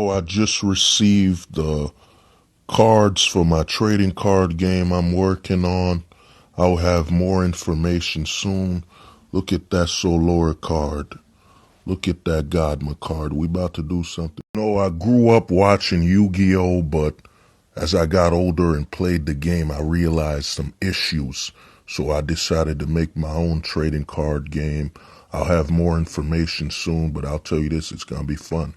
I just received the cards for my trading card game I'm working on. I'll have more information soon. Look at that Solora card. Look at that Godma card. We about to do something. I grew up watching Yu-Gi-Oh, but as I got older and played the game, I realized some issues. So I decided to make my own trading card game. I'll have more information soon, but I'll tell you this, it's going to be fun.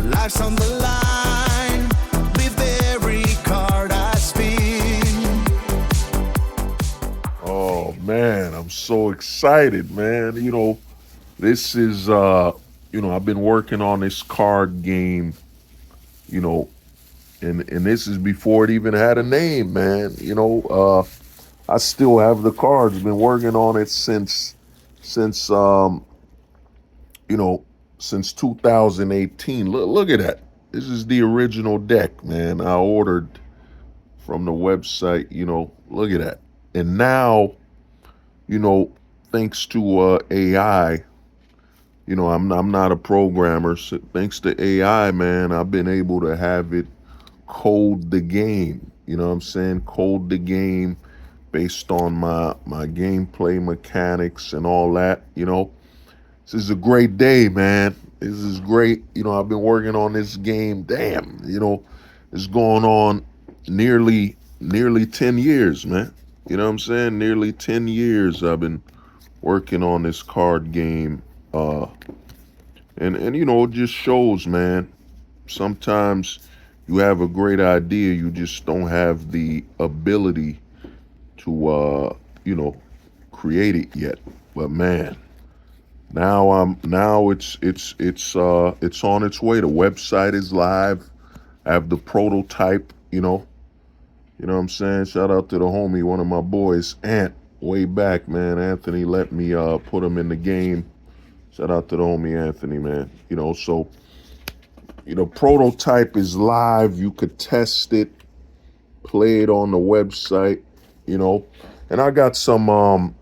Life's on the line with every card I spin. Oh man, I'm so excited, man. This is I've been working on this card game, you know, and this is before it even had a name, man. I still have the cards. Been working on it since you know, since 2018. Look at that. This is the original deck, man. I ordered from the website, look at that. And now, thanks to AI, I'm not a programmer. So thanks to AI, man, I've been able to have it code the game. You know what I'm saying? Code the game based on my gameplay mechanics and all that, This is a great day, man. This is great. I've been working on this game. Damn, it's going on nearly 10 years, man. You know what I'm saying? Nearly 10 years I've been working on this card game. And it just shows, man. Sometimes you have a great idea, you just don't have the ability to create it yet. But man, now it's on its way. The website is live. I have the prototype, You know what I'm saying? Shout out to the homie, one of my boys, Ant, way back, man. Anthony let me put him in the game. Shout out to the homie Anthony, man. Prototype is live. You could test it, play it on the website, And I got some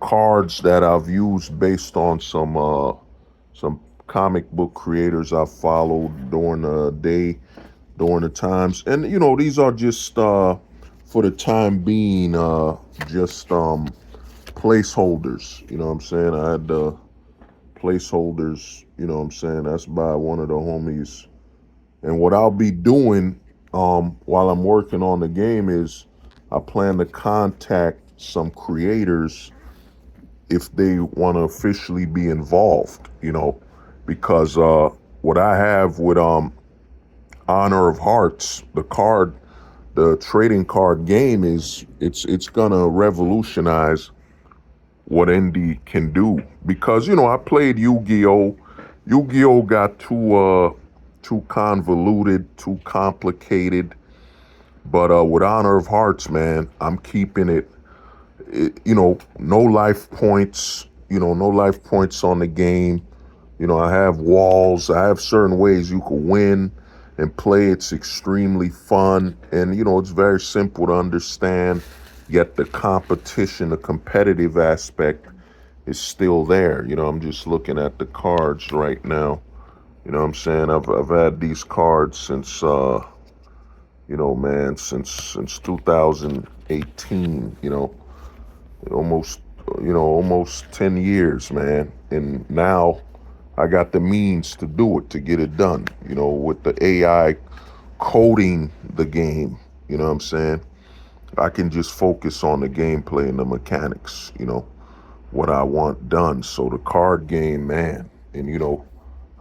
cards that I've used based on some comic book creators I followed during the day, during the times. And these are just for the time being, just placeholders. You know what I'm saying? I had placeholders, that's by one of the homies. And what I'll be doing while I'm working on the game is I plan to contact some creators if they want to officially be involved, because what I have with Honor of Hearts, the trading card game it's gonna revolutionize what indie can do. Because I played Yu-Gi-Oh. Yu-Gi-Oh got too convoluted, too complicated. But with Honor of Hearts, man, I'm keeping it. No life points. No life points on the game. I have walls. I have certain ways you can win and play. It's extremely fun, and it's very simple to understand. Yet the competition, the competitive aspect is still there. I'm just looking at the cards right now. You know what I'm saying? I've had these cards since man, since 2018, almost 10 years, man. And now I got the means to do it, to get it done, with the AI coding the game. You know what I'm saying? I can just focus on the gameplay and the mechanics, what I want done. So the card game, man, And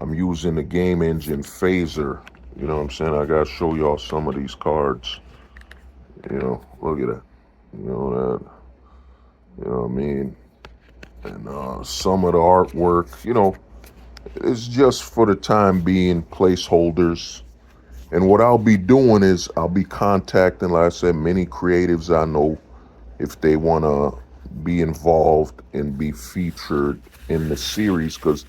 I'm using the game engine Phaser. You know what I'm saying? I gotta show y'all some of these cards. Look at that. You know that. You know what I mean? And some of the artwork, it's just for the time being placeholders. And what I'll be doing is I'll be contacting, like I said, many creatives I know if they want to be involved and be featured in the series, because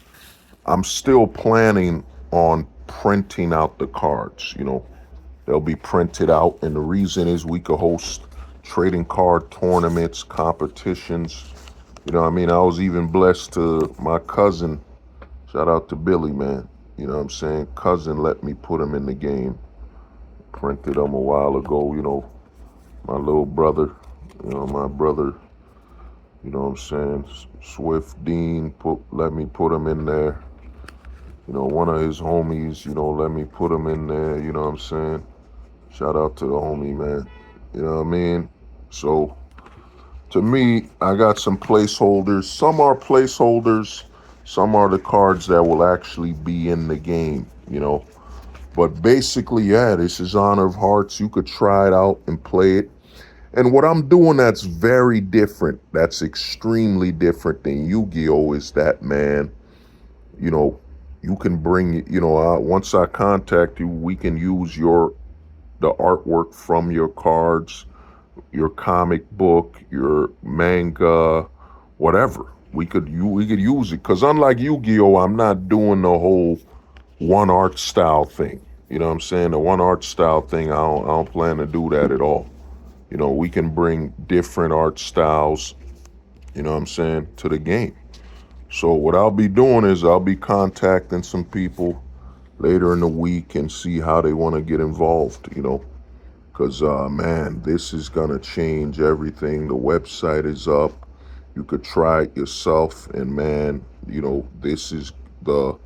I'm still planning on printing out the cards. They'll be printed out, and the reason is we could host trading card tournaments, competitions. You know what I mean? I was even blessed to my cousin, shout out to Billy, man. You know what I'm saying? Cousin let me put him in the game. Printed him a while ago, my little brother, my brother, you know what I'm saying? Swift Dean let me put him in there. One of his homies, let me put him in there, you know what I'm saying? Shout out to the homie, man. You know what I mean? So, to me, I got some placeholders. Some are placeholders. Some are the cards that will actually be in the game, But basically, yeah, this is Honor of Hearts. You could try it out and play it. And what I'm doing that's very different, that's extremely different than Yu-Gi-Oh! Is that, man, you can bring, once I contact you, we can use the artwork from your cards, your comic book, your manga, whatever. We could use it, because unlike Yu-Gi-Oh, I'm not doing the whole one art style thing. You know what I'm saying? The one art style thing, I don't plan to do that at all. We can bring different art styles, you know what I'm saying, to the game. So what I'll be doing is I'll be contacting some people later in the week and see how they want to get involved, because, man, this is going to change everything. The website is up. You could try it yourself. And, man, this is the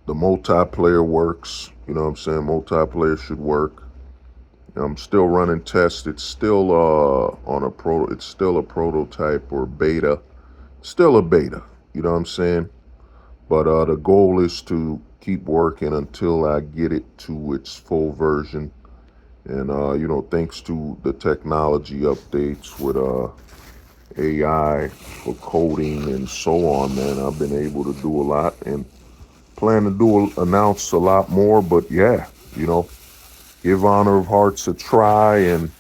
multiplayer works. You know what I'm saying? Multiplayer should work. I'm still running tests. It's still it's still a prototype or beta. Still a beta. You know what I'm saying? But the goal is to keep working until I get it to its full version. And, thanks to the technology updates with AI for coding and so on, man, I've been able to do a lot and plan to announce a lot more. But yeah, give Honor of Hearts a try. And,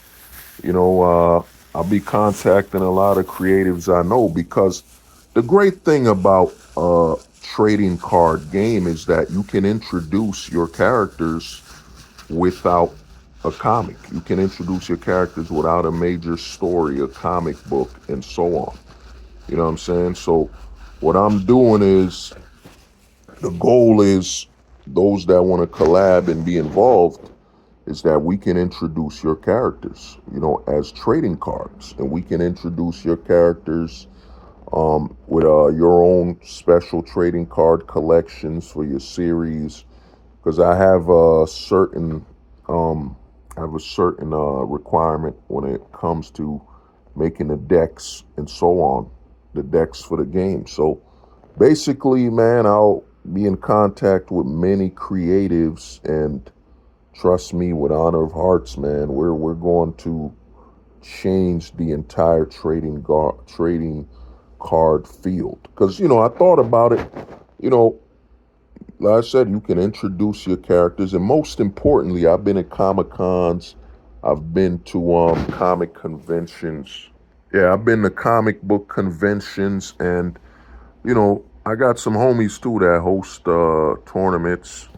I'll be contacting a lot of creatives I know, because the great thing about trading card game is that you can introduce your characters without a comic. You can introduce your characters without a major story, a comic book, and so on. You know what I'm saying? So what I'm doing is, the goal is, those that want to collab and be involved, is that we can introduce your characters, as trading cards. And we can introduce your characters with your own special trading card collections for your series. Because I have a certain requirement when it comes to making the decks and so on, the decks for the game. So basically, man, I'll be in contact with many creatives, and trust me, with Honor of Hearts, man, we're going to change the entire trading card field. Because, I thought about it, like I said, you can introduce your characters. And most importantly, I've been at Comic-Cons. I've been to comic conventions. Yeah, I've been to comic book conventions. And, I got some homies, too, that host tournaments.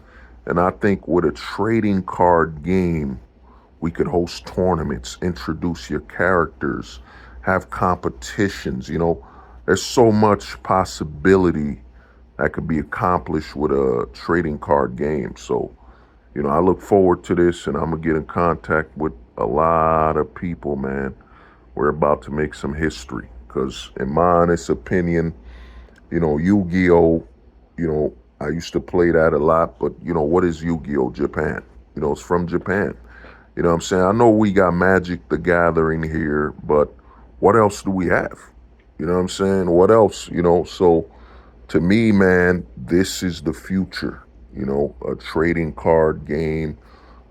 And I think with a trading card game, we could host tournaments, introduce your characters, have competitions. There's so much possibility that could be accomplished with a trading card game. So, I look forward to this, and I'm going to get in contact with a lot of people, man. We're about to make some history, because in my honest opinion, Yu-Gi-Oh, I used to play that a lot, but, what is Yu-Gi-Oh? Japan. It's from Japan. You know what I'm saying? I know we got Magic the Gathering here, but what else do we have? You know what I'm saying? What else? So to me, man, this is the future. A trading card game,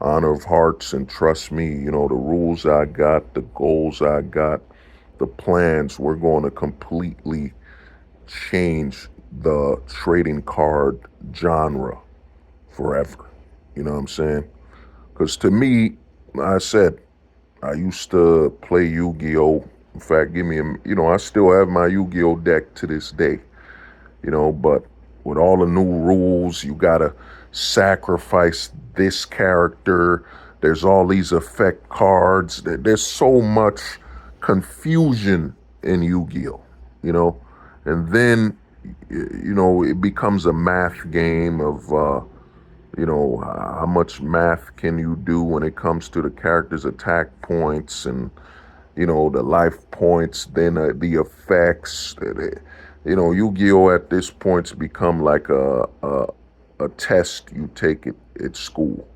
Honor of Hearts, and trust me, the rules I got, the goals I got, the plans, we're going to completely change the trading card genre forever. You know what I'm saying? Because to me, I said, I used to play Yu-Gi-Oh! In fact, I still have my Yu-Gi-Oh! Deck to this day. But with all the new rules, you gotta sacrifice this character. There's all these effect cards. There's so much confusion in Yu-Gi-Oh! And then, it becomes a math game of, how much math can you do when it comes to the character's attack points and, the life points, then the effects. Yu-Gi-Oh! At this point's become like a test you take at school.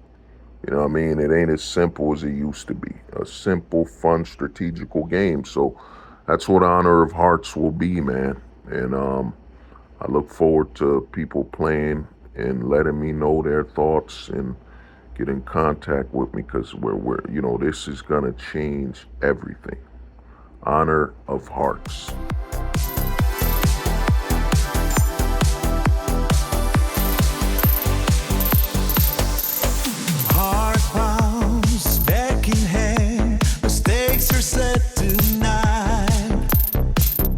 You know what I mean? It ain't as simple as it used to be. A simple, fun, strategical game. So that's what Honor of Hearts will be, man. And I look forward to people playing and letting me know their thoughts and get in contact with me, because this is gonna change everything. Honor of Hearts. Heart pounds back in hand, the stakes are set tonight.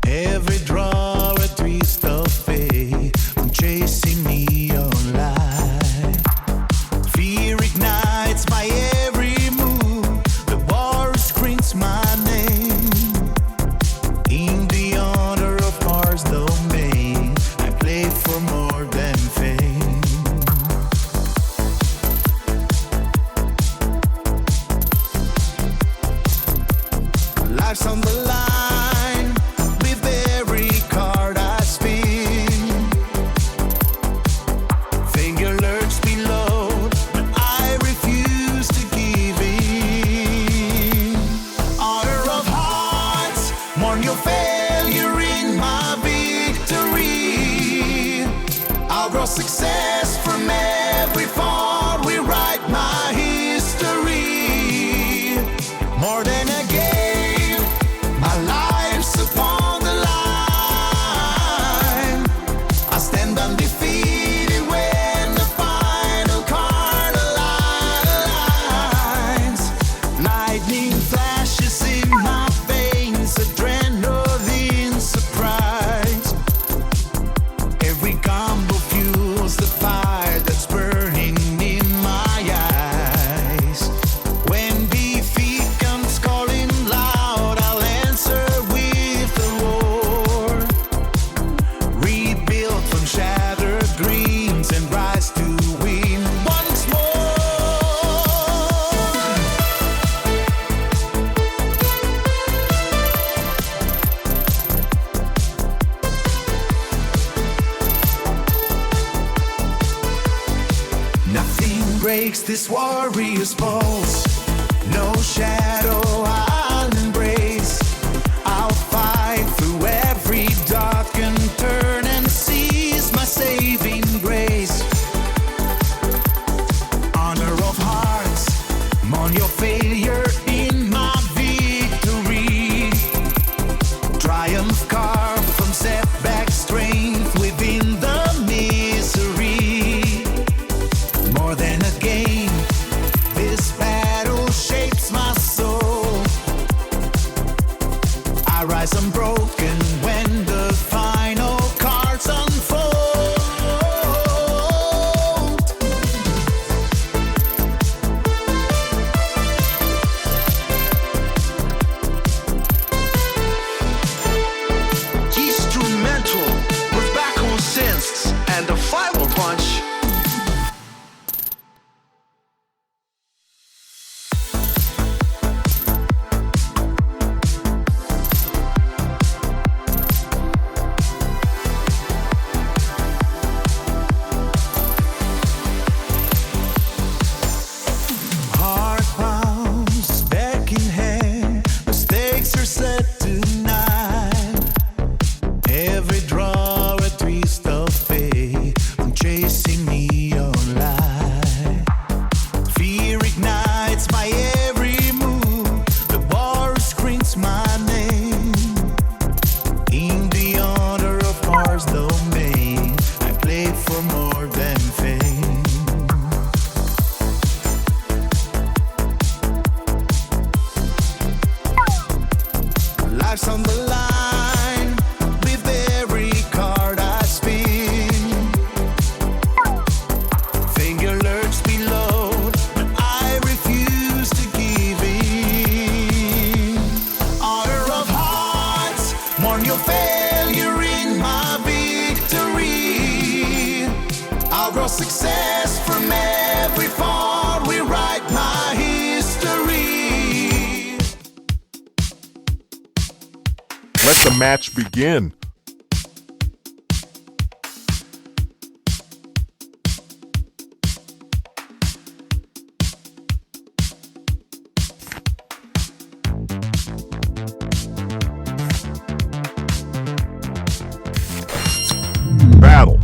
Every draw a twist of fate, I'm chasing neon light. Fear ignites my every move, the bar screams my name. In the honor of Mars domain, I play for more than fame. Life's on the line with every card I spin. Finger lurks below, but I refuse to give in. Honor of Hearts, mourn your failure in my victory. I'll grow success from every fall, rewrite my history. More than a game, my life's upon the line. I stand undefeated when the final card aligns. Lightning flashes in my veins, adrenaline surprise. Every combo fuels the fire that's burning in my eyes. When defeat comes calling loud, I'll answer with a roar. Rebuild from shattered dreams and rise to win once more. Nothing breaks this warrior's pulse. No shadow I'll embrace. I'll fight through every darkened turn and seize my saving grace. Honor of Hearts, mourn your failure in my victory. Triumph carved from setback, strength within the misery. More than a game, this battle shapes my soul. success, from every fall, rewrite my history. Let the match begin. Battle.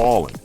falling.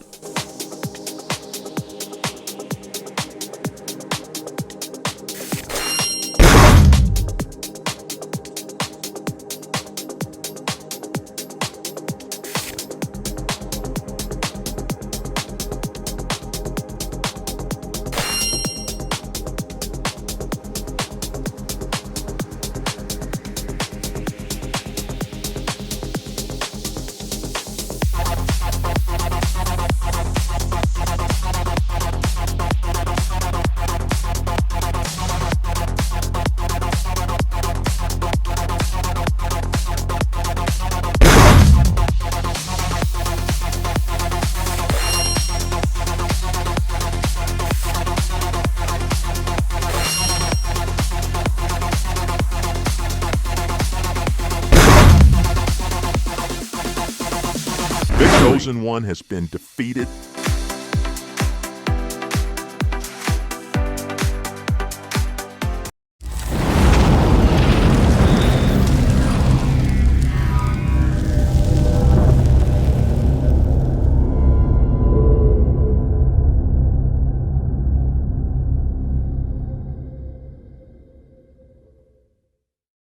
Vic Chosen One has been defeated